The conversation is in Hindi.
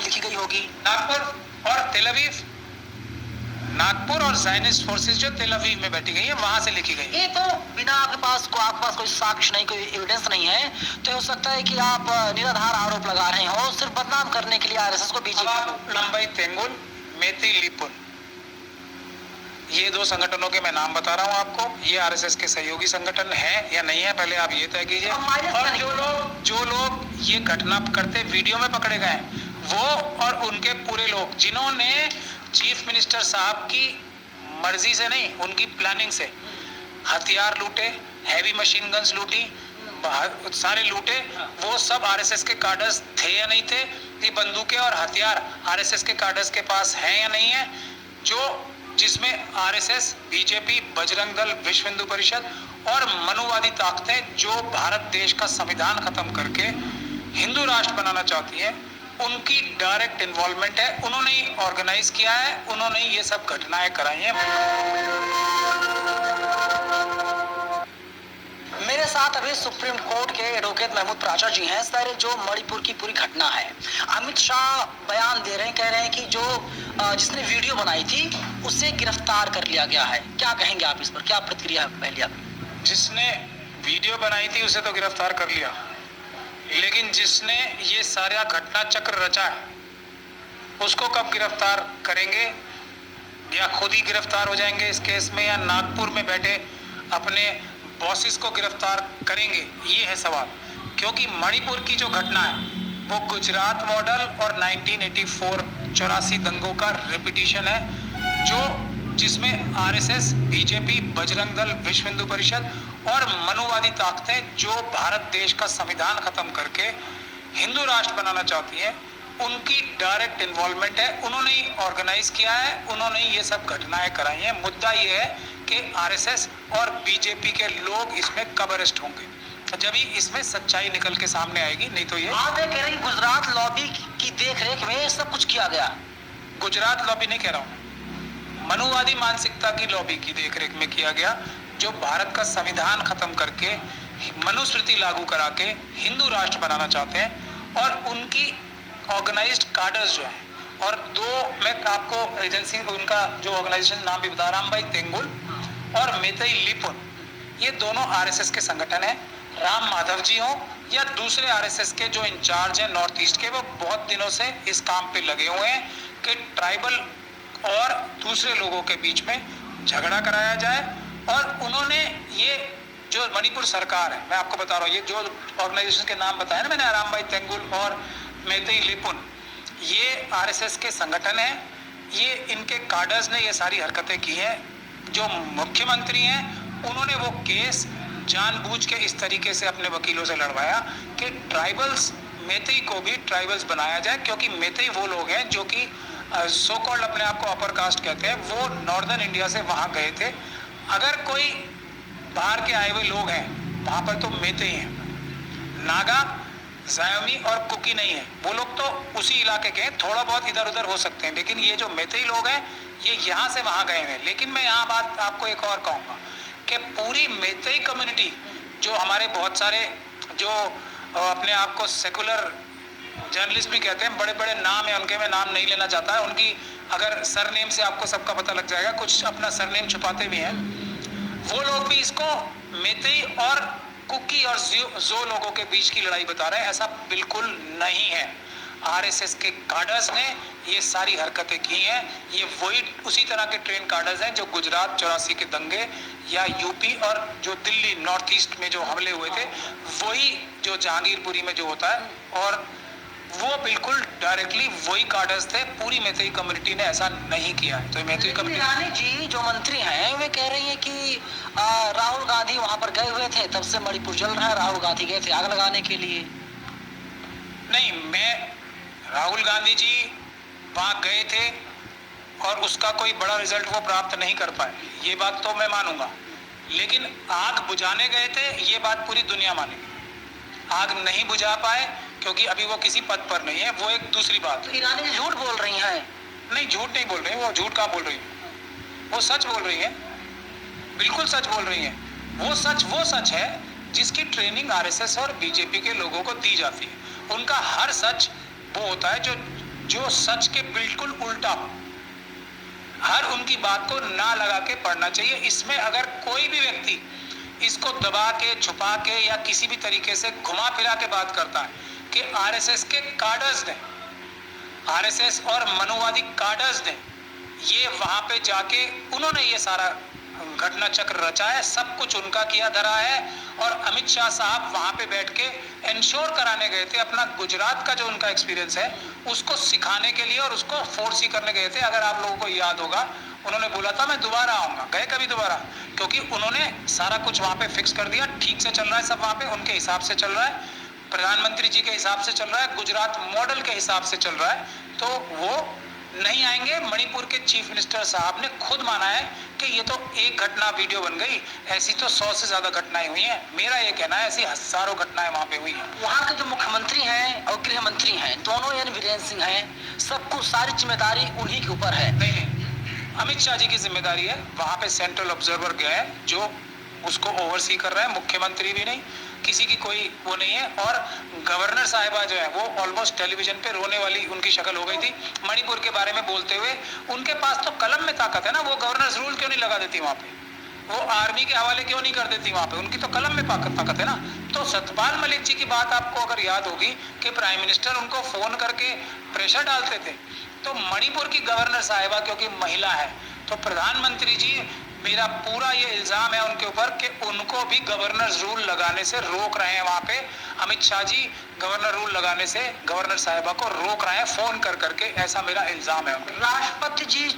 लिखी गई होगी। नागपुर और तेल अवीव, नागपुर और ज़ायनिस्ट फोर्सेस जो तेल अवीव में बैठी गई है वहां से लिखी गई है। ये तो बिना आपके पास कोई साक्ष्य नहीं, कोई एविडेंस नहीं है, तो हो सकता है कि आप निराधार आरोप लगा रहे हो सिर्फ बदनाम करने के लिए आरएसएस को, बीजेपी को। लंबाई तेंगुल, मेती लिपुन, ये दो संगठनों के मैं नाम बता रहा हूँ आपको। ये आरएसएस के सहयोगी संगठन है या नहीं है, पहले आप ये तय कीजिए। और जो लोग ये घटना करते वीडियो में पकड़े गए हैं, वो और उनके पूरे लोग जिन्होंने चीफ मिनिस्टर साहब की मर्जी से नहीं, उनकी प्लानिंग से हथियार लूटे, हैवी मशीन गन्स लूटी, सारे लूटे, वो सब आरएसएस के कार्डर्स थे या नहीं थे? ये बंदूकें और हथियार आरएसएस के कार्डर्स के पास हैं या नहीं है? जिसमें आरएसएस, बीजेपी, बजरंग दल, विश्व हिंदू परिषद और मनुवादी ताकतें जो भारत देश का संविधान खत्म करके हिंदू राष्ट्र बनाना चाहती हैं, उनकी डायरेक्ट इन्वॉल्वमेंट है। उन्होंने ही ऑर्गेनाइज किया है, उन्होंने ही ये सब घटनाएं कराई हैं। मेरे साथ अभी सुप्रीम कोर्ट के एडवोकेट महमूद प्राचा जी हैं। सर, जो मणिपुर की पूरी घटना है, अमित शाह बयान दे रहे हैं, कह रहे हैं कि जो जिसने वीडियो बनाई थी उसे गिरफ्तार कर लिया गया है। क्या कहेंगे आप इस पर, क्या प्रतिक्रिया है पहले आप? जिसने वीडियो बनाई थी उसे तो गिरफ्तार कर लिया, लेकिन जिसने ये सारा घटना चक्र रचा है उसको कब गिरफ्तार करेंगे? या खुद ही गिरफ्तार हो जाएंगे इस केस में, या नागपुर में बैठे अपने बॉसेस को गिरफ्तार करेंगे? ये है सवाल। क्योंकि मणिपुर की जो घटना है वो गुजरात मॉडल और 1984 दंगों का रिपीटिशन है, जिसमें आरएसएस, बीजेपी, बजरंग दल, विश्व हिंदू परिषद और मनुवादी ताकतें जो भारत देश का संविधान खत्म करके हिंदू राष्ट्र बनाना चाहती हैं, उनकी डायरेक्ट इन्वॉल्वमेंट है। उन्होंने ही ऑर्गेनाइज किया है, उन्होंने ही ये सब घटनाएं कराई हैं। मुद्दा ये है कि आरएसएस और बीजेपी के लोग इसमें कब अरेस्ट होंगे, जब ही इसमें सच्चाई निकल के सामने आएगी। नहीं तो ये आप कह रहे हैं गुजरात लॉबी की देखरेख में सब कुछ किया गया। गुजरात लॉबी नहीं कह रहा हूँ, मनुवादी मानसिकता की लॉबी की देखरेख में किया गया, जो भारत का संविधान खत्म करके मनुस्मृति लागू करा के हिंदू राष्ट्र बनाना चाहते हैं। और उनकी ऑर्गेनाइज्ड कार्डर्स जो है, और दो मैं आपको एजेंसी, उनका जो ऑर्गेनाइजेशन नाम भी बता, रामबाई तेंगुल और मेतई लिपुन, ये दोनों आरएसएस के संगठन हैं। राम माधव जी हो या दूसरे आरएसएस के जो इंचार्ज हैं नॉर्थ ईस्ट के, वो बहुत दिनों से इस काम पे लगे हुए हैं कि ट्राइबल और दूसरे लोगों के बीच में झगड़ा कराया जाए। और उन्होंने ये जो मणिपुर सरकार है, मैं आपको बता रहा हूँ, ये जो ऑर्गेनाइजेशन के नाम बताया ना मैंने, रामबाई तेंगुल और मेतई लिपुन, ये आरएसएस के संगठन हैं। ये इनके कार्डर्स ने ये सारी हरकतें की हैं। जो मुख्यमंत्री हैं उन्होंने वो केस जानबूझ के इस तरीके से अपने वकीलों से लड़वाया कि ट्राइबल्स, मेतई को भी ट्राइबल्स बनाया जाए, क्योंकि मेतई वो लोग हैं जो कि सो कॉल्ड अपने आप को अपर कास्ट कहते हैं, वो नॉर्दर्न इंडिया से वहाँ गए थे। अगर कोई बाहर के आए हुए लोग हैं वहाँ पर तो मेतई हैं, नागा, जायमी और कुकी नहीं है। वो लोग तो उसी इलाके के हैं, थोड़ा बहुत इधर उधर हो सकते हैं, लेकिन ये जो मेतई लोग हैं ये यहाँ से वहाँ गए हैं। लेकिन मैं यहाँ बात आपको एक और कहूँगा कि पूरी मेतई कम्युनिटी, जो हमारे बहुत सारे जो अपने आप को सेकुलर जर्नलिस्ट भी कहते हैं, बड़े बड़े नाम है उनके, मैं नाम नहीं लेना चाहता है, उनकी अगर सरनेम से आपको सबका पता लग जाएगा, कुछ अपना सरनेम छुपाते भी हैं, वो लोग भी इसको मेतई और कुकी और जो लोगों के बीच की लड़ाई बता रहे हैं। ऐसा बिल्कुल नहीं है। आरएसएस के कार्डर्स ने ये सारी हरकतें की हैं। ये वही उसी तरह के ट्रेन कार्डर्स हैं जो गुजरात 84 के दंगे या यूपी और जो दिल्ली नॉर्थ ईस्ट में जो हमले हुए थे, वही जो जहांगीरपुरी में जो होता है, और वो बिल्कुल डायरेक्टली वही कार्डर्स थे। पूरी मेतई कम्युनिटी ने ऐसा नहीं किया है। तो मेतई कम्युनिटी, ईरानी जी जो मंत्री हैं वे कह रही हैं कि राहुल गांधी वहां पर गए हुए थे, तब से मणिपुर जल रहा है, राहुल गांधी गए थे आग लगाने के लिए। नहीं, राहुल गांधी जी वहाँ गए थे और उसका कोई बड़ा रिजल्ट वो प्राप्त नहीं कर पाए, ये बात तो मैं मानूंगा। लेकिन आग बुझाने गए थे, ये बात पूरी दुनिया मानेगी। आग नहीं बुझा पाए क्योंकि अभी वो किसी पद पर नहीं है, वो एक दूसरी बात है। ईरानी झूठ बोल रही हैं। नहीं, झूठ नहीं बोल रही, वो झूठ कहाँ बोल रही है, वो सच बोल रही है, बिल्कुल सच बोल रही है। वो सच है जिसकी ट्रेनिंग आरएसएस और बीजेपी के लोगों को दी जाती है। उनका हर सच वो होता है जो जो सच के बिल्कुल उल्टा हो, हर उनकी बात को ना लगा के पढ़ना चाहिए। इसमें अगर कोई भी व्यक्ति इसको दबा के, छुपा के या किसी भी तरीके से घुमा फिरा के बात करता है कि आरएसएस के कार्डर्स ने, आरएसएस और मनुवादी कार्डर्स ने ये वहां पे जाके उन्होंने ये सारा घटना चक्र रचा है, सब कुछ उनका किया धरा है। और अमित शाह साहब वहां पे बैठ के इंश्योर कराने गए थे, अपना गुजरात का जो उनका एक्सपीरियंस है उसको सिखाने के लिए और उसको फोर्स ही करने गए थे। अगर आप लोगों को याद होगा, उन्होंने बोला था मैं दोबारा आऊंगा, गए कभी दोबारा, क्योंकि उन्होंने सारा कुछ वहां पे फिक्स कर दिया, ठीक से चल रहा है सब वहां पे, उनके हिसाब से चल रहा है, प्रधानमंत्री जी के हिसाब से चल रहा है, गुजरात मॉडल के हिसाब से चल रहा है, तो वो नहीं आएंगे। मणिपुर के चीफ मिनिस्टर साहब ने खुद माना है कि ये तो एक घटना वीडियो बन गई, ऐसी तो 100 से ज्यादा घटनाएं हुई हैं। मेरा ये कहना है ऐसी हजारों घटनाएं वहां पे हुई हैं। वहाँ के जो मुख्यमंत्री हैं और गृह मंत्री हैं, दोनों यानी वीरेंद्र सिंह हैं, सबको सारी जिम्मेदारी उन्हीं के ऊपर है। नहीं, अमित शाह जी की जिम्मेदारी है। वहां पे सेंट्रल ऑब्जर्वर गए हैं जो उसको ओवरसी कर रहे हैं, मुख्यमंत्री भी नहीं, किसी की कोई वो नहीं है। और गवर्नर साहिबा जो है वो ऑलमोस्ट टेलीविजन पे रोने वाली उनकी शक्ल हो गई थी मणिपुर के बारे में बोलते हुए। उनके पास तो कलम में ताकत है ना, वो गवर्नर्स रूल क्यों नहीं लगा देती वहां पे, वो आर्मी के हवाले क्यों नहीं कर देती वहां पे, उनकी तो कलम में ताकत है ना। तो सतपाल मलिक जी की बात आपको अगर याद होगी कि प्राइम मिनिस्टर उनको फोन करके प्रेशर डालते थे, तो मणिपुर की गवर्नर साहिबा क्योंकि महिला है, तो प्रधानमंत्री जी, मेरा पूरा ये इल्जाम है उनके ऊपर कि उनको भी गवर्नर रूल लगाने से रोक रहे हैं। वहां पे अमित शाह जी गवर्नर रूल लगाने से गवर्नर साहिबा को रोक रहे हैं फोन कर करके, ऐसा मेरा इल्जाम है। राष्ट्रपति जी